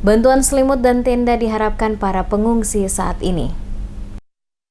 Bantuan selimut dan tenda diharapkan para pengungsi saat ini.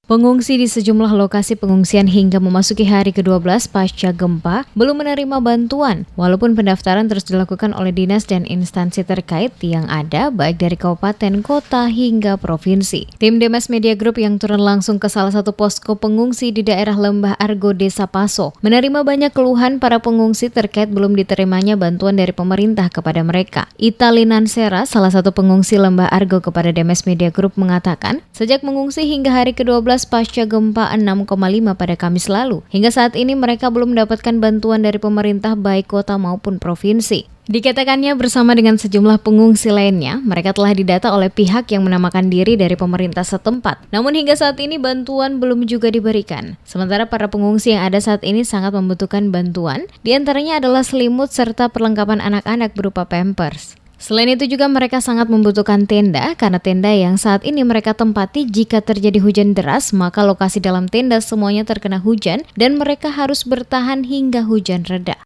Pengungsi di sejumlah lokasi pengungsian hingga memasuki hari ke-12 pasca gempa belum menerima bantuan, walaupun pendaftaran terus dilakukan oleh dinas dan instansi terkait yang ada baik dari kabupaten, kota, hingga provinsi. Tim Demes Media Group yang turun langsung ke salah satu posko pengungsi di daerah Lembah Argo, Desa Paso, menerima banyak keluhan para pengungsi terkait belum diterimanya bantuan dari pemerintah kepada mereka. Ita Linansera, salah satu pengungsi Lembah Argo kepada Demes Media Group mengatakan, sejak mengungsi hingga hari ke-12 pasca gempa 6,5 pada Kamis lalu. Hingga saat ini mereka belum mendapatkan bantuan dari pemerintah baik kota maupun provinsi. Dikatakannya bersama dengan sejumlah pengungsi lainnya, mereka telah didata oleh pihak yang menamakan diri dari pemerintah setempat. Namun hingga saat ini bantuan belum juga diberikan. Sementara para pengungsi yang ada saat ini sangat membutuhkan bantuan, diantaranya adalah selimut serta perlengkapan anak-anak berupa pampers. Selain itu juga mereka sangat membutuhkan tenda karena tenda yang saat ini mereka tempati jika terjadi hujan deras maka lokasi dalam tenda semuanya terkena hujan dan mereka harus bertahan hingga hujan reda.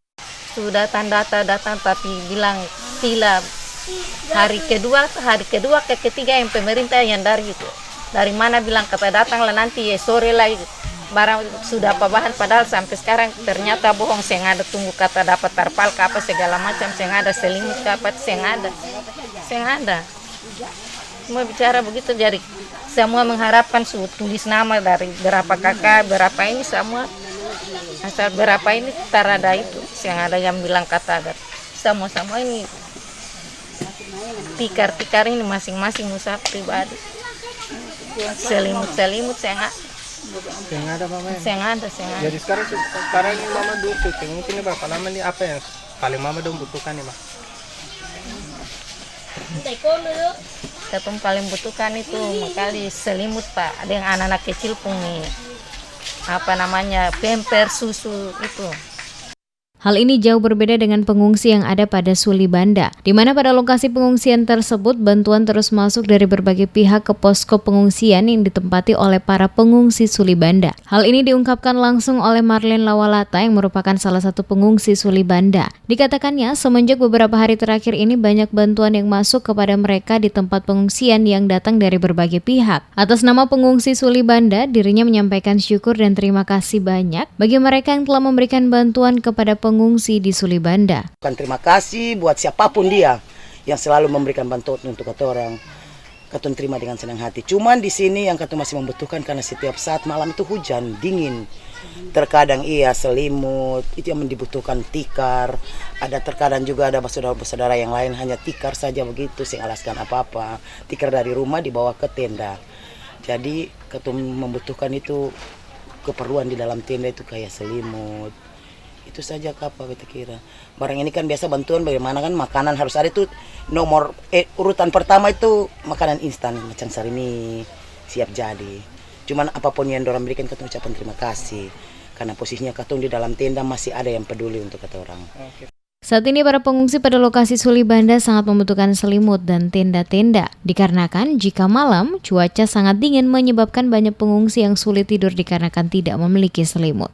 Sudah data datang tapi bilang sila hari kedua ke ketiga yang pemerintah yang dari itu. Dari mana bilang kata datanglah nanti sore lagi. Barang sudah apa bahan padahal sampai sekarang ternyata bohong, saya ada tunggu kata dapat tarpal ke apa segala macam, saya ada selimut ke apa, saya ada semua bicara begitu. Jadi semua mengharapkan tulis nama dari berapa kakak berapa ini semua asal berapa ini tarada itu, saya ada yang bilang kata ada semua ini tikar ini masing-masing usaha pribadi, selimut saya ada mama ya? Saya ada. Jadi sekarang ini mama dulu syuting mungkin berapa lama nih, apa yang paling mama dong butuhkan nih, Mak? Ketemu paling butuhkan itu makali selimut, Pak. Ada yang anak-anak kecil punya pemper susu itu. Hal ini jauh berbeda dengan pengungsi yang ada pada Suli Banda, di mana pada lokasi pengungsian tersebut bantuan terus masuk dari berbagai pihak ke posko pengungsian yang ditempati oleh para pengungsi Suli Banda. Hal ini diungkapkan langsung oleh Marlene Lawalata yang merupakan salah satu pengungsi Suli Banda. Dikatakannya, semenjak beberapa hari terakhir ini banyak bantuan yang masuk kepada mereka di tempat pengungsian yang datang dari berbagai pihak. Atas nama pengungsi Suli Banda, dirinya menyampaikan syukur dan terima kasih banyak bagi mereka yang telah memberikan bantuan kepada pengungsi di Suli Banda. Terima kasih buat siapapun dia yang selalu memberikan bantuan untuk orang. Katun terima dengan senang hati. Cuman di sini yang katun masih membutuhkan karena setiap saat malam itu hujan, dingin. Terkadang selimut, itu yang dibutuhkan tikar. Terkadang juga ada saudara-saudara yang lain hanya tikar saja begitu, sing alaskan apa-apa. Tikar dari rumah dibawa ke tenda. Jadi katun membutuhkan itu keperluan di dalam tenda itu kayak selimut. Itu saja apa kita kira. Barang ini kan biasa bantuan bagaimana kan makanan harus ada itu nomor urutan pertama itu makanan instan macam sarimi siap jadi. Cuman apapun yang dorang berikan kita ucapan terima kasih karena posisinya katong di dalam tenda masih ada yang peduli untuk kata orang. Saat ini para pengungsi pada lokasi Suli Banda sangat membutuhkan selimut dan tenda-tenda dikarenakan jika malam cuaca sangat dingin menyebabkan banyak pengungsi yang sulit tidur dikarenakan tidak memiliki selimut.